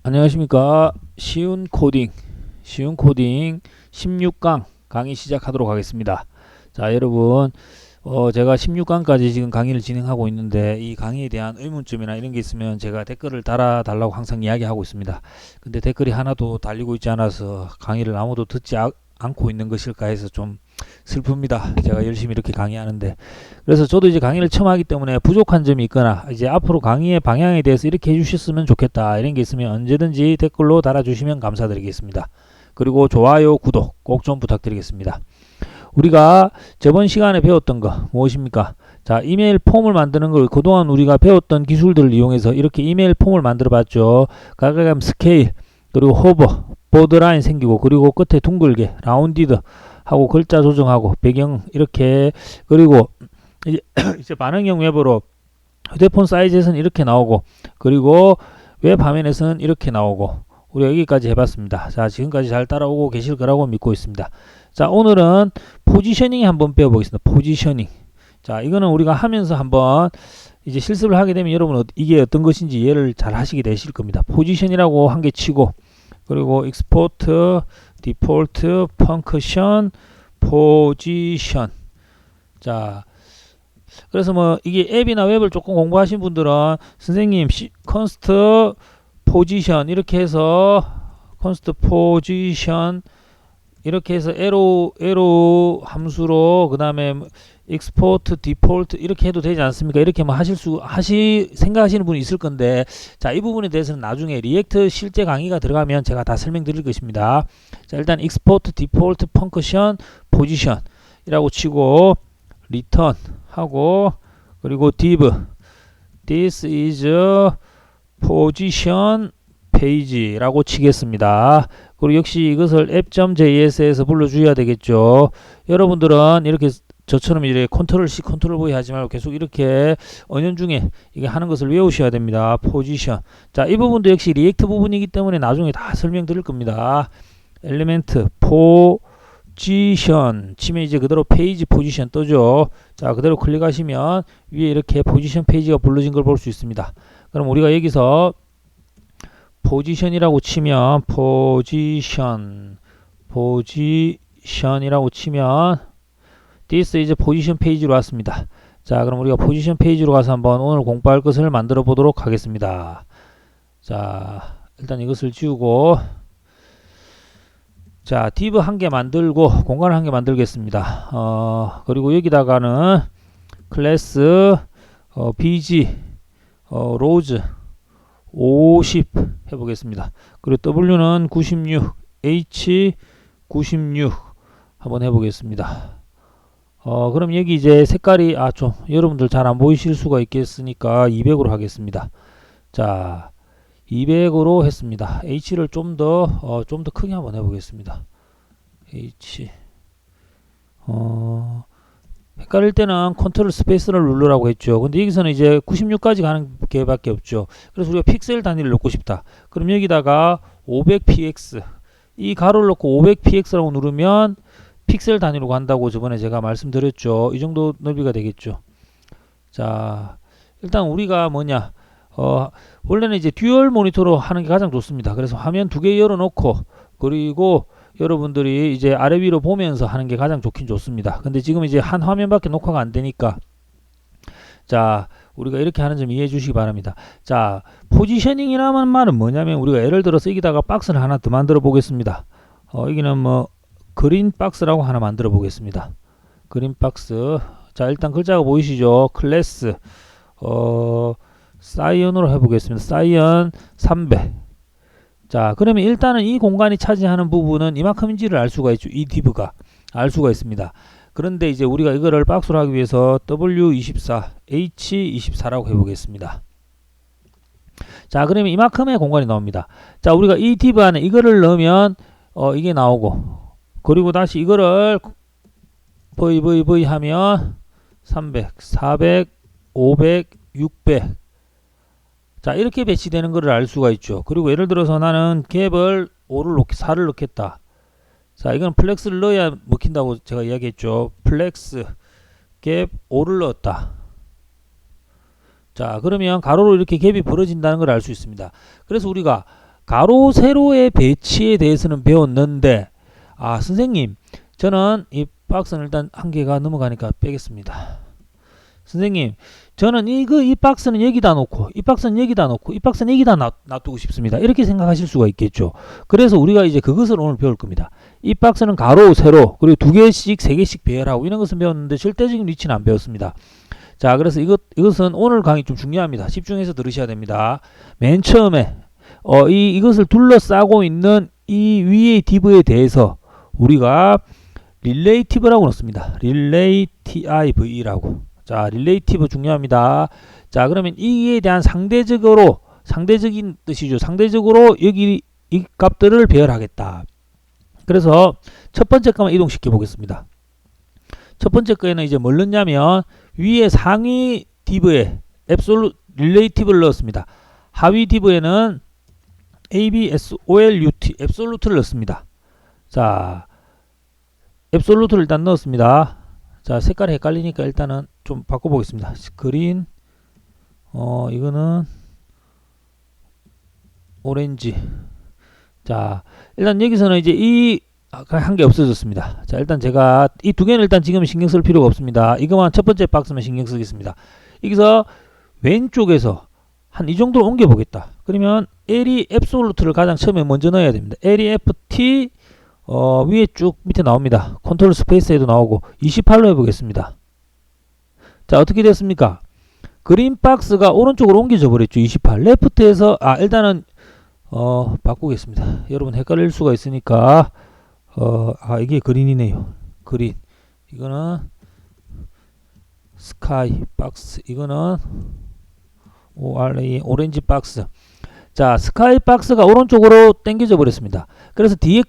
안녕하십니까. 쉬운 코딩 16강 강의 시작하도록 하겠습니다. 자, 여러분, 제가 16강까지 지금 강의를 진행하고 있는데 이 강의에 대한 의문점이나 이런 게 있으면 제가 댓글을 달아달라고 항상 이야기하고 있습니다. 근데 댓글이 하나도 달리고 있지 않아서 강의를 아무도 듣지 않고 있는 것일까 해서 좀 슬픕니다. 제가 열심히 이렇게 강의하는데. 그래서 저도 이제 강의를 처음 하기 때문에 부족한 점이 있거나 이제 앞으로 강의의 방향에 대해서 이렇게 해주셨으면 좋겠다 이런 게 있으면 언제든지 댓글로 달아주시면 감사드리겠습니다. 그리고 좋아요, 구독 꼭 좀 부탁드리겠습니다. 우리가 저번 시간에 배웠던 거 무엇입니까? 자, 이메일 폼을 만드는 걸 그동안 우리가 배웠던 기술들을 이용해서 이렇게 이메일 폼을 만들어 봤죠. 가끔 스케일, 그리고 호버, 보드라인 생기고, 그리고 끝에 둥글게 라운디드 하고 글자 조정하고 배경 이렇게, 그리고 이제 반응형 웹으로 휴대폰 사이즈에서는 이렇게 나오고, 그리고 웹 화면에서는 이렇게 나오고, 우리 여기까지 해봤습니다. 자, 지금까지 잘 따라오고 계실 거라고 믿고 있습니다. 자, 오늘은 포지셔닝 한번 배워보겠습니다. 포지셔닝. 자, 이거는 우리가 하면서 한번 이제 실습을 하게 되면 여러분 이게 어떤 것인지 이해를 잘 하시게 되실 겁니다. 포지션이라고 한 개 치고, 그리고 익스포트, 디폴트, 펑크션, 포지션. 자, 그래서 뭐 이게 앱이나 웹을 조금 공부하신 분들은 선생님 컨스트 포지션 이렇게 해서 컨스트 포지션 이렇게 해서 에로 함수로 그 다음에 익스포트 디폴트 이렇게 해도 되지 않습니까? 이렇게 뭐 생각하시는 분이 있을 건데, 자, 이 부분에 대해서는 나중에 리액트 실제 강의가 들어가면 제가 다 설명드릴 것입니다. 자, 일단 익스포트 디폴트 펑크션 포지션 이라고 치고 리턴 하고, 그리고 div this is position page 라고 치겠습니다. 그리고 역시 이것을 app.js에서 불러주어야 되겠죠. 여러분들은 이렇게 저처럼 이렇게 컨트롤 C 컨트롤 V 하지 말고 계속 이렇게 언연중에 이게 하는 것을 외우셔야 됩니다. 포지션. 자, 이 부분도 역시 리액트 부분이기 때문에 나중에 다 설명드릴 겁니다. 엘리멘트 포지션 치면 이제 그대로 페이지 포지션 뜨죠. 자, 그대로 클릭하시면 위에 이렇게 포지션 페이지가 불러진 걸 볼 수 있습니다. 그럼 우리가 여기서 포지션이라고 치면 포지션이라고 치면 this is 포지션 페이지로 왔습니다. 자, 그럼 우리가 포지션 페이지로 가서 한번 오늘 공부할 것을 만들어 보도록 하겠습니다. 자, 일단 이것을 지우고, 자, div 한 개 만들고 공간을 한 개 만들겠습니다. 그리고 여기다가는 클래스 bg rows 50 해보겠습니다. 그리고 w는 96 h 96 한번 해보겠습니다. 그럼 여기 이제 색깔이 좀 여러분들 잘 안 보이실 수가 있겠으니까 200으로 하겠습니다. 자, 200으로 했습니다. h를 좀 더 크게 한번 해보겠습니다. h 헷갈릴 때는 컨트롤 스페이스를 누르라고 했죠. 근데 여기서는 이제 96까지 가는 게밖에 없죠. 그래서 우리가 픽셀 단위를 넣고 싶다. 그럼 여기다가 500px 이 가로를 넣고 500px라고 누르면 픽셀 단위로 간다고 저번에 제가 말씀드렸죠. 이 정도 넓이가 되겠죠. 자, 일단 우리가 뭐냐, 원래는 이제 듀얼 모니터로 하는 게 가장 좋습니다. 그래서 화면 두 개 열어놓고, 그리고 여러분들이 이제 아래 위로 보면서 하는 게 가장 좋긴 좋습니다. 근데 지금 이제 한 화면밖에 녹화가 안 되니까, 자, 우리가 이렇게 하는 점 이해해 주시기 바랍니다. 자, 포지셔닝이라는 말은 뭐냐면, 우리가 예를 들어서 여기다가 박스를 하나 더 만들어 보겠습니다. 여기는 뭐 그린 박스라고 하나 만들어 보겠습니다. 그린 박스. 자, 일단 글자가 보이시죠? 클래스 사이언으로 해보겠습니다. 사이언 300. 자, 그러면 일단은 이 공간이 차지하는 부분은 이만큼인지를 알 수가 있죠. 이 div가 알 수가 있습니다. 그런데 이제 우리가 이거를 박스로 하기 위해서 W24, H24라고 해보겠습니다. 자, 그러면 이만큼의 공간이 나옵니다. 자, 우리가 이 div 안에 이거를 넣으면 이게 나오고, 그리고 다시 이거를 v 하면 300, 400, 500, 600. 자, 이렇게 배치되는 것을 알 수가 있죠. 그리고 예를 들어서 나는 갭을 4를 넣겠다. 자, 이건 플렉스를 넣어야 먹힌다고 제가 이야기했죠. 플렉스 갭 5를 넣었다. 자, 그러면 가로로 이렇게 갭이 벌어진다는 걸 알 수 있습니다. 그래서 우리가 가로 세로의 배치에 대해서는 배웠는데, 아 선생님 저는 이 박스는 일단 한 개가 넘어가니까 빼겠습니다. 선생님 저는 이 박스는 여기다 놓고 이 박스는 여기다 놓고 이 박스는 여기다 놔두고 싶습니다. 이렇게 생각하실 수가 있겠죠. 그래서 우리가 이제 그것을 오늘 배울 겁니다. 이 박스는 가로 세로 그리고 2개씩 3개씩 배열하고 이런 것은 배웠는데 절대적인 위치는 안 배웠습니다. 자 그래서 이것은 오늘 강의 좀 중요합니다. 집중해서 들으셔야 됩니다. 맨 처음에 이것을 둘러싸고 있는 이 위의 div에 대해서 우리가 relative라고 넣습니다. relativ라고. 자, relative 중요합니다. 자, 그러면 이에 대한 상대적인 뜻이죠. 상대적으로 여기 이 값들을 배열하겠다. 그래서 첫 번째 값만 이동시켜 보겠습니다. 첫 번째 거에는 이제 뭘 넣냐면 위에 상위 div에 absolute relative를 넣었습니다. 하위 div에는 absolute absolute를 넣습니다. 자, absolute를 일단 넣었습니다. 자, 색깔이 헷갈리니까 일단은 좀 바꿔보겠습니다. 그린, 이거는 오렌지. 자, 일단 여기서는 이제 한 개 없어졌습니다. 자, 일단 제가 이 두 개는 일단 지금 신경 쓸 필요가 없습니다. 이거만 첫 번째 박스만 신경 쓰겠습니다. 여기서 왼쪽에서 한 이 정도로 옮겨 보겠다. 그러면 L이 absolute를 가장 처음에 먼저 넣어야 됩니다. L이 FT 위에 쭉 밑에 나옵니다. 컨트롤 스페이스에도 나오고 28로 해보겠습니다. 자, 어떻게 됐습니까? 그린 박스가 오른쪽으로 옮겨져 버렸죠. 28. 레프트에서 일단은 바꾸겠습니다. 여러분 헷갈릴 수가 있으니까 이게 그린이네요. 그린. 이거는 스카이 박스. 이거는 오렌지 박스. 자, 스카이 박스가 오른쪽으로 당겨져 버렸습니다. 그래서 뒤에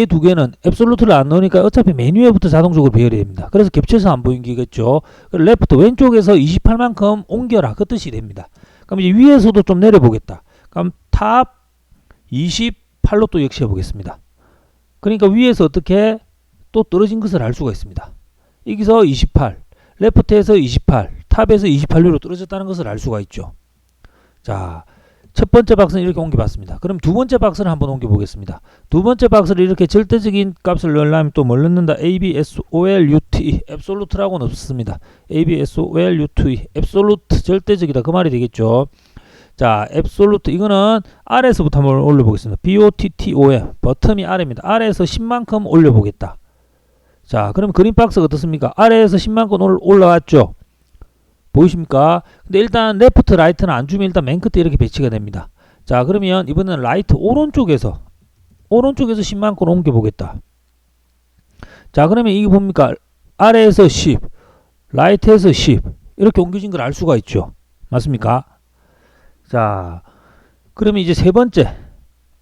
두 개는 앱솔루트를 안 넣으니까 어차피 맨 위에부터 자동적으로 배열이 됩니다. 그래서 겹쳐서 안 보이겠죠. 레프트 왼쪽에서 28만큼 옮겨라 그 뜻이 됩니다. 그럼 이제 위에서도 좀 내려보겠다. 그럼 탑 28로 또 역시 해보겠습니다. 그러니까 위에서 어떻게 또 떨어진 것을 알 수가 있습니다. 여기서 28, 레프트에서 28, 탑에서 28로 떨어졌다는 것을 알 수가 있죠. 자, 첫 번째 박스는 이렇게 옮겨봤습니다. 그럼 두 번째 박스를 한번 옮겨보겠습니다. 두 번째 박스를 이렇게 절대적인 값을 넣으려면 또 뭘 넣는다? absolute, absolute라고 넣습니다. absolute, absolute 절대적이다 그 말이 되겠죠. 자, absolute 이거는 아래에서부터 한번 올려보겠습니다. bottom, 버텀이 아래입니다. 아래에서 10만큼 올려보겠다. 자, 그럼 그린 박스가 어떻습니까? 아래에서 10만큼 올라왔죠. 보이십니까? 근데 일단 레프트 라이트는 안 주면 일단 맨 끝에 이렇게 배치가 됩니다. 자, 그러면 이번에는 라이트 오른쪽에서 10만큼 옮겨 보겠다. 자, 그러면 이게 뭡니까? 아래에서 10, 라이트에서 10 이렇게 옮겨진 걸 알 수가 있죠. 맞습니까? 자, 그러면 이제 세 번째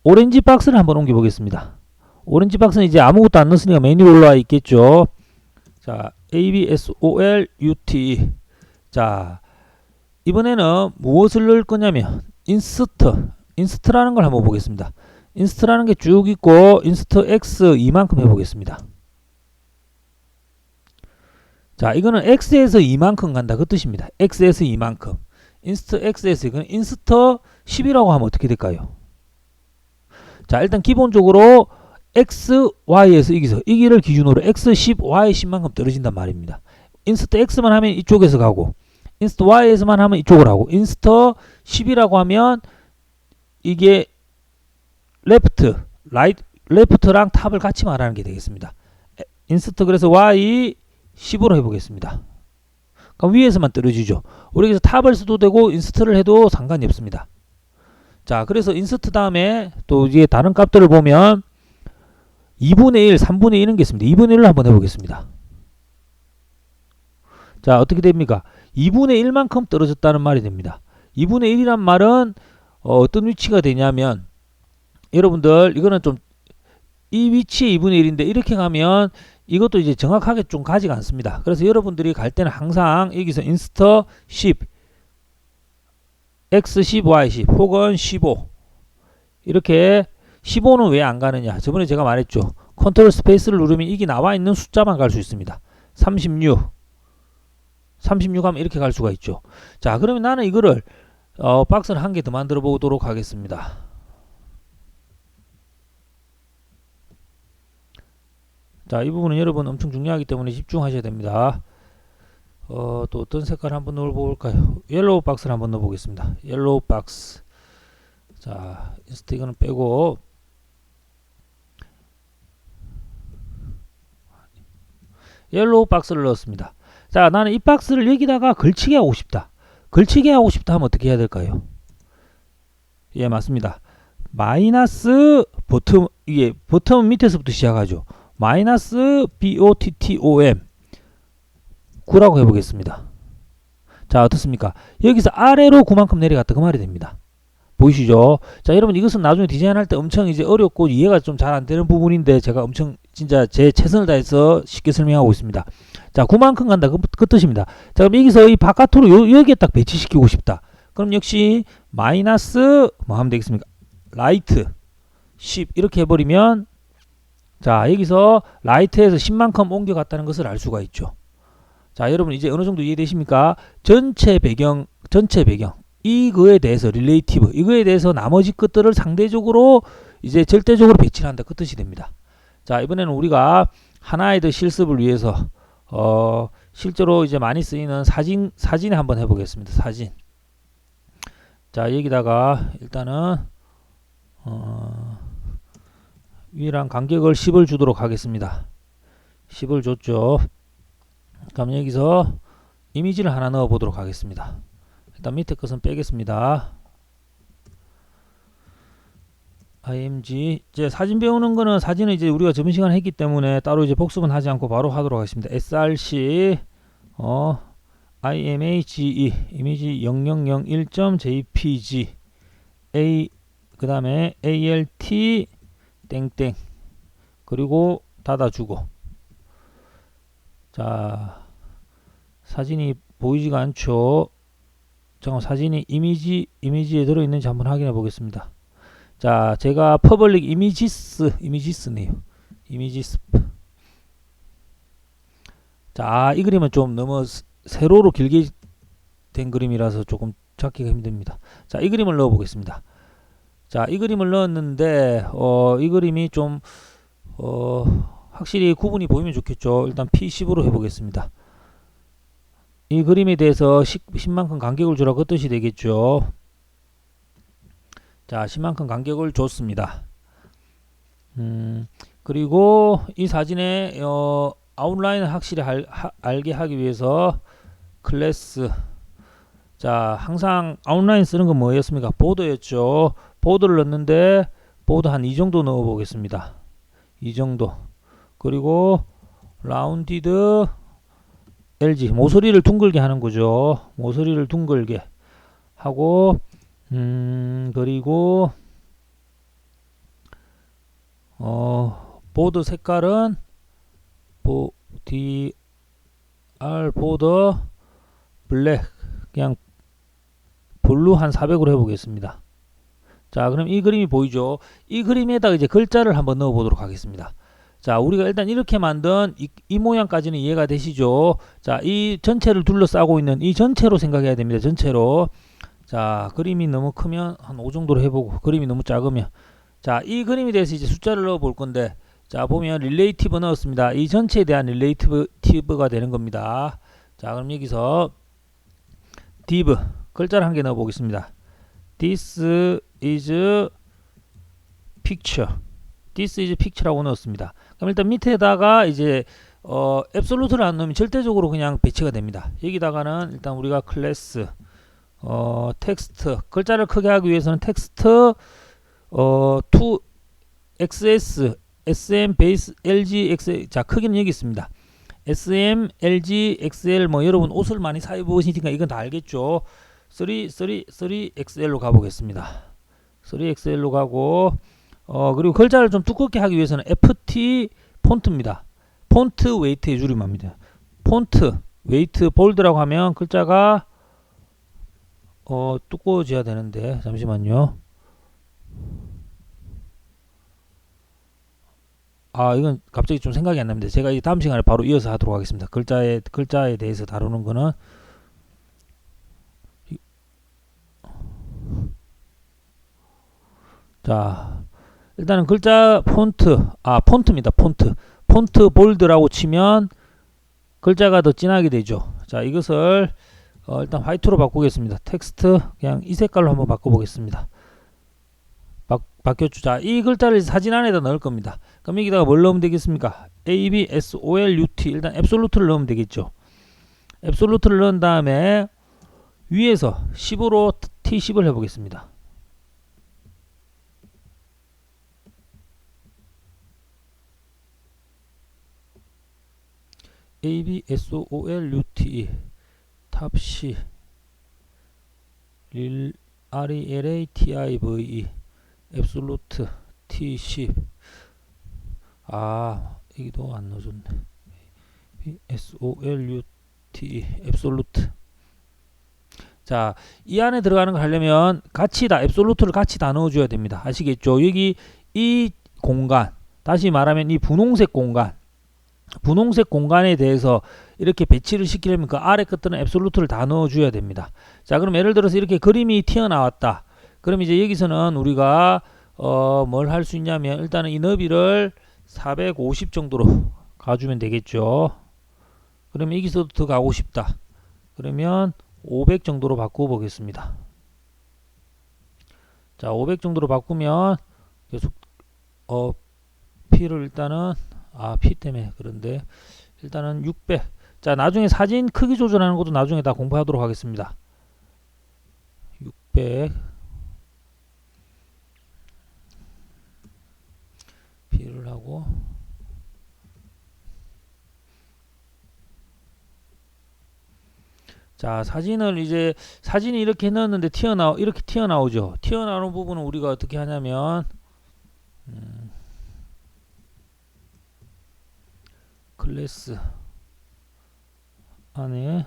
오렌지 박스를 한번 옮겨 보겠습니다. 오렌지 박스는 이제 아무것도 안 넣었으니까 메뉴 올라와 있겠죠. 자, absolute. 자, 이번에는 무엇을 넣을 거냐면 인스트라는 걸 한번 보겠습니다. 인스트라는 게 쭉 있고 인스트 x 이만큼 해보겠습니다. 자, 이거는 x에서 이만큼 간다 그 뜻입니다. x에서 이만큼. 인스트 x에서 이거는 인스트 10이라고 하면 어떻게 될까요? 자, 일단 기본적으로 x, y에서 이 길을 기준으로 x 10, y 10만큼 떨어진단 말입니다. 인스트 x만 하면 이쪽에서 가고 인스트 y에서만 하면 이쪽으로 하고 인스트 10이라고 하면 이게 레프트랑 탑을 같이 말하는 게 되겠습니다. 인스트 그래서 y 10으로 해보겠습니다. 그럼 위에서만 떨어지죠. 우리 여기서 탑을 써도 되고 인스트를 해도 상관이 없습니다. 자, 그래서 인스트 다음에 또 이게 다른 값들을 보면 2분의 1, 3분의 1 이런 게 있습니다. 2분의 1로 한번 해보겠습니다. 자, 어떻게 됩니까? 2분의 1만큼 떨어졌다는 말이 됩니다. 2분의 1이란 말은 어떤 위치가 되냐면 여러분들 이거는 좀 이 위치에 2분의 1인데 이렇게 가면 이것도 이제 정확하게 좀 가지가 않습니다. 그래서 여러분들이 갈 때는 항상 여기서 인스트 10 x10 y10 혹은 15 이렇게 15는 왜 안 가느냐? 저번에 제가 말했죠. 컨트롤 스페이스를 누르면 이게 나와 있는 숫자만 갈 수 있습니다. 36 하면 이렇게 갈 수가 있죠. 자, 그러면 나는 이거를 박스를 한 개 더 만들어 보도록 하겠습니다. 자, 이 부분은 여러분 엄청 중요하기 때문에 집중하셔야 됩니다. 또 어떤 색깔 한번 넣어볼까요? 옐로우 박스를 한번 넣어보겠습니다. 옐로우 박스. 자, 스티커는 빼고 옐로우 박스를 넣었습니다. 자, 나는 이 박스를 여기다가 걸치게 하고 싶다. 걸치게 하고 싶다 하면 어떻게 해야 될까요? 예, 맞습니다. 마이너스 버튼, 이게 버튼 밑에서부터 시작하죠. 마이너스 BOTTOM 9라고 해보겠습니다. 자, 어떻습니까? 여기서 아래로 9만큼 내려갔다 그 말이 됩니다. 보이시죠? 자, 여러분 이것은 나중에 디자인할 때 엄청 이제 어렵고 이해가 좀 잘 안 되는 부분인데 제가 엄청 진짜 제 최선을 다해서 쉽게 설명하고 있습니다. 자, 9만큼 간다 그 뜻입니다. 자, 그럼 여기서 이 바깥으로 여기에 딱 배치시키고 싶다. 그럼 역시 마이너스 뭐 하면 되겠습니까? 라이트 10 이렇게 해버리면 자, 여기서 라이트에서 10만큼 옮겨갔다는 것을 알 수가 있죠. 자, 여러분 이제 어느 정도 이해되십니까? 전체 배경 이거에 대해서 릴레이티브 이거에 대해서 나머지 것들을 상대적으로 이제 절대적으로 배치를 한다 그 뜻이 됩니다. 자, 이번에는 우리가 하나의 더 실습을 위해서 실제로 이제 많이 쓰이는 사진에 한번 해보겠습니다. 사진. 자, 여기다가 일단은 위랑 간격을 10을 주도록 하겠습니다. 10을 줬죠. 그럼 여기서 이미지를 하나 넣어 보도록 하겠습니다. 일단 밑에 것은 빼겠습니다. img 이제 사진 배우는 거는 사진은 이제 우리가 저번 시간에 했기 때문에 따로 이제 복습은 하지 않고 바로 하도록 하겠습니다. src image 이미지 0001.jpg a 그 다음에 alt 땡땡 그리고 닫아주고 자, 사진이 보이지가 않죠. 잠깐 사진이 이미지에 들어있는지 한번 확인해 보겠습니다. 자, 제가 퍼블릭 이미지스네요. 이미지스. 자, 이 그림은 좀 너무 세로로 길게 된 그림이라서 조금 찾기가 힘듭니다. 자, 이 그림을 넣어 보겠습니다. 자, 이 그림을 넣었는데 이 그림이 좀 확실히 구분이 보이면 좋겠죠. 일단 P10으로 해보겠습니다. 이 그림에 대해서 10만큼 간격을 주라고 그 뜻이 되겠죠. 자, 10만큼 간격을 줬습니다. 그리고 이 사진의 아웃라인을 확실히 알게 하기 위해서 클래스 자, 항상 아웃라인 쓰는 건 뭐였습니까? 보드였죠. 보드를 넣었는데 보드 한 이 정도 넣어 보겠습니다. 이 정도. 그리고 라운디드 LG 모서리를 둥글게 하는 거죠. 모서리를 둥글게 하고 그리고 보드 색깔은 DR 보드 블랙 그냥 블루 한 400으로 해보겠습니다. 자, 그럼 이 그림이 보이죠? 이 그림에다가 이제 글자를 한번 넣어 보도록 하겠습니다. 자, 우리가 일단 이렇게 만든 이 모양까지는 이해가 되시죠? 자, 이 전체를 둘러싸고 있는 이 전체로 생각해야 됩니다. 전체로. 자, 그림이 너무 크면 한 5 정도로 해보고 그림이 너무 작으면 자, 이 그림에 대해서 이제 숫자를 넣어 볼 건데 자, 보면 릴레이티브 넣었습니다. 이 전체에 대한 릴레이티브가 되는 겁니다. 자, 그럼 여기서 div 글자를 한 개 넣어 보겠습니다. This is picture. This is picture라고 넣었습니다. 그럼 일단 밑에다가 이제 앱솔루트를 안 넣으면 절대적으로 그냥 배치가 됩니다. 여기다가는 일단 우리가 클래스 텍스트 글자를 크게 하기 위해서는 텍스트 to xs sm 베이스 lg x 자, 크기는 여기 있습니다. sm lg xl 뭐 여러분 옷을 많이 사 입으시니까 이건 다 알겠죠. 3xl로 가보겠습니다. 3xl로 가고 그리고 글자를 좀 두껍게 하기 위해서는 ft 폰트입니다. 폰트 웨이트의 줄임말입니다. 폰트 웨이트 볼드라고 하면 글자가 두꺼워져야 되는데 잠시만요. 이건 갑자기 좀 생각이 안 납니다. 제가 이 다음 시간에 바로 이어서 하도록 하겠습니다. 글자에 대해서 다루는 거는 자, 일단은 글자 폰트입니다. 폰트 볼드라고 치면 글자가 더 진하게 되죠. 자, 이것을 일단 화이트로 바꾸겠습니다. 텍스트 그냥 이 색깔로 한번 바꿔보겠습니다. 바뀌었죠. 자, 이 글자를 사진 안에다 넣을 겁니다. 그럼 여기다가 뭘 넣으면 되겠습니까? ABSOLUT 일단 앱솔루트를 넣으면 되겠죠. 앱솔루트를 넣은 다음에 위에서 10으로 T10을 해보겠습니다. ABSOLUT 탑C RELATIVE 앱솔루트 T10 여기도 안 넣어줬네. SOLUT 앱솔루트. 자, 이 안에 들어가는 거 하려면 같이 다 앱솔루트를 같이 다 넣어줘야 됩니다. 아시겠죠? 여기 이 공간, 다시 말하면 이 분홍색 공간에 대해서 이렇게 배치를 시키려면 그 아래 것들은 앱솔루트를 다 넣어줘야 됩니다. 자, 그럼 예를 들어서 이렇게 그림이 튀어나왔다. 그럼 이제 여기서는 우리가 뭘 할 수 있냐면 일단은 이 너비를 450 정도로 가주면 되겠죠. 그러면 여기서도 더 가고 싶다. 그러면 500 정도로 바꾸어 보겠습니다. 자, 500 정도로 바꾸면 계속 P를 일단은 P 때문에 그런데 일단은 600. 자, 나중에 사진 크기 조절하는 것도 나중에 다 공부하도록 하겠습니다. 600 P를 하고 자, 사진이 이렇게 넣었는데 이렇게 튀어나오죠. 튀어나오는 부분은 우리가 어떻게 하냐면 클래스 안에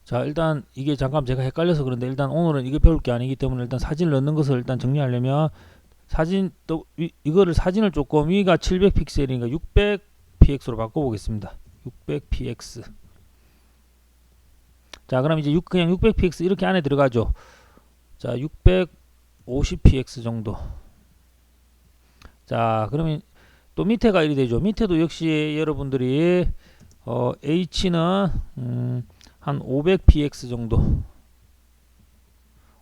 자, 일단 이게 잠깐 제가 헷갈려서 그런데 일단 오늘은 이거 배울 게 아니기 때문에 일단 사진을 넣는 것을 일단 정리하려면 이거를 사진을 조금 위가 700픽셀이니까 600px로 바꿔보겠습니다. 600px. 자, 그럼 이제 그냥 600px 이렇게 안에 들어가죠. 자, 650px 정도. 자, 그러면 또 밑에가 이리 되죠. 밑에도 역시 여러분들이 h는 한 500px 정도.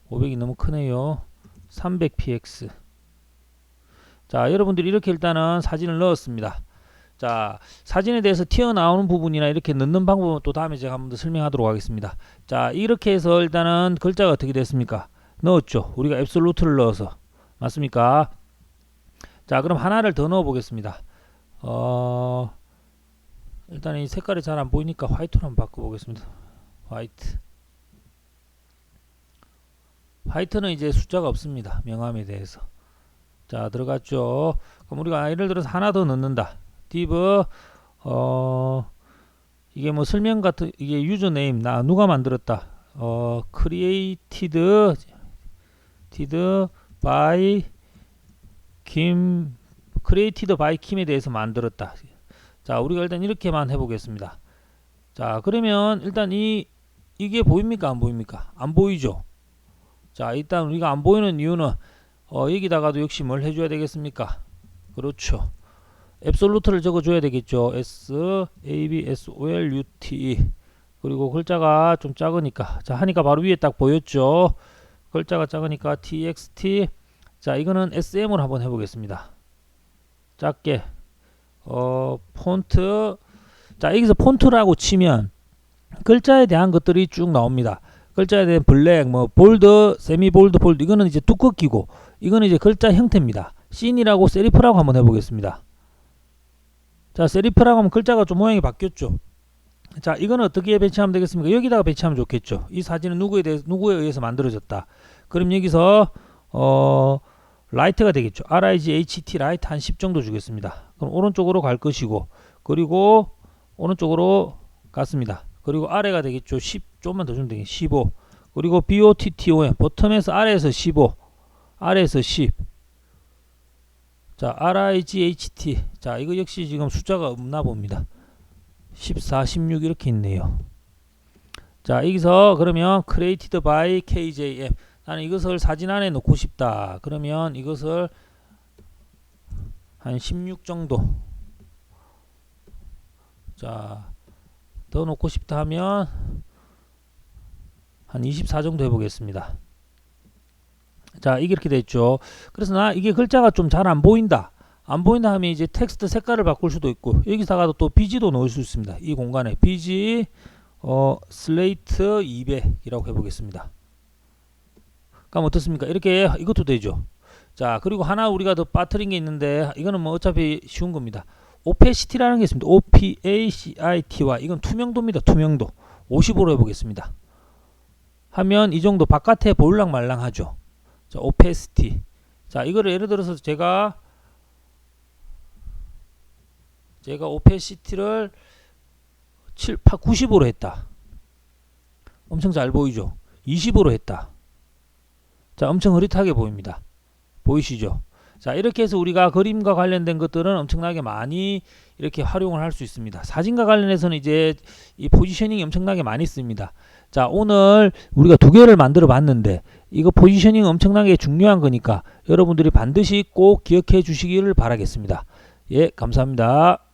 500이 너무 크네요. 300px. 자, 여러분들이 이렇게 일단은 사진을 넣었습니다. 자, 사진에 대해서 튀어나오는 부분이나 이렇게 넣는 방법은 또 다음에 제가 한번 더 설명하도록 하겠습니다. 자, 이렇게 해서 일단은 글자가 어떻게 됐습니까? 넣었죠. 우리가 앱솔루트를 넣어서. 맞습니까? 자, 그럼 하나를 더 넣어 보겠습니다. 일단 이 색깔이 잘 안 보이니까 화이트로 한번 바꿔 보겠습니다. 화이트는 이제 숫자가 없습니다. 명암에 대해서. 자, 들어갔죠. 그럼 우리가 예를 들어서 하나 더 넣는다. div 이게 뭐 설명 같은 이게 유저네임 누가 만들었다. created by 김에 대해서 만들었다. 자, 우리가 일단 이렇게만 해보겠습니다. 자, 그러면 일단 이게 보입니까? 안 보입니까? 안 보이죠? 자, 일단 우리가 안 보이는 이유는 여기다가도 역시 뭘 해줘야 되겠습니까? 그렇죠. 앱솔루트를 적어줘야 되겠죠. ABSOLUTE. 그리고 글자가 좀 작으니까. 자, 하니까 바로 위에 딱 보였죠. 글자가 작으니까 TXT. 자, 이거는 SM으로 한번 해보겠습니다. 작게. 폰트. 자, 여기서 폰트라고 치면 글자에 대한 것들이 쭉 나옵니다. 글자에 대한 블랙, 뭐 볼드, 세미 볼드, 볼드 이거는 이제 두껍기고 이거는 이제 글자 형태입니다. 씬이라고 세리프라고 한번 해보겠습니다. 자, 세리프라고 하면 글자가 좀 모양이 바뀌었죠. 자, 이거는 어떻게 배치하면 되겠습니까? 여기다가 배치하면 좋겠죠. 이 사진은 누구에 의해서 만들어졌다. 그럼 여기서 라이트가 되겠죠. RIGHT 라이트 한 10 정도 주겠습니다. 그럼 오른쪽으로 갈 것이고 그리고 오른쪽으로 갔습니다. 그리고 아래가 되겠죠. 10 조금만 더 주면 되겠죠. 15. 그리고 BOTTOM 버텀에서 아래에서 15, 아래에서 10. 자, RIGHT. 자, 이거 역시 지금 숫자가 없나 봅니다. 14, 16 이렇게 있네요. 자, 여기서 그러면 created by KJM. 나는 이것을 사진 안에 넣고 싶다. 그러면 이것을 한 16 정도. 자, 더 넣고 싶다 하면 한 24 정도 해보겠습니다. 자, 이게 이렇게 됐죠. 그래서 나 이게 글자가 좀 잘 안 보인다. 안 보인다 하면 이제 텍스트 색깔을 바꿀 수도 있고, 여기다가도 또 BG도 넣을 수 있습니다. 이 공간에 BG 슬레이트 200이라고 해보겠습니다. 그럼 어떻습니까? 이렇게 이것도 되죠. 자, 그리고 하나 우리가 더 빠뜨린 게 있는데, 이거는 뭐 어차피 쉬운 겁니다. opacity라는 게 있습니다. OPACITY. 이건 투명도입니다. 투명도. 50으로 해보겠습니다. 하면 이 정도 바깥에 보일랑 말랑 하죠. 자, opacity. 자, 이거를 예를 들어서 제가 opacity를 90으로 했다. 엄청 잘 보이죠? 20으로 했다. 자, 엄청 흐릿하게 보입니다. 보이시죠? 자, 이렇게 해서 우리가 그림과 관련된 것들은 엄청나게 많이 이렇게 활용을 할 수 있습니다. 사진과 관련해서는 이제 이 포지셔닝이 엄청나게 많이 씁니다. 자, 오늘 우리가 두 개를 만들어 봤는데, 이거 포지셔닝 엄청나게 중요한 거니까 여러분들이 반드시 꼭 기억해 주시기를 바라겠습니다. 예, 감사합니다.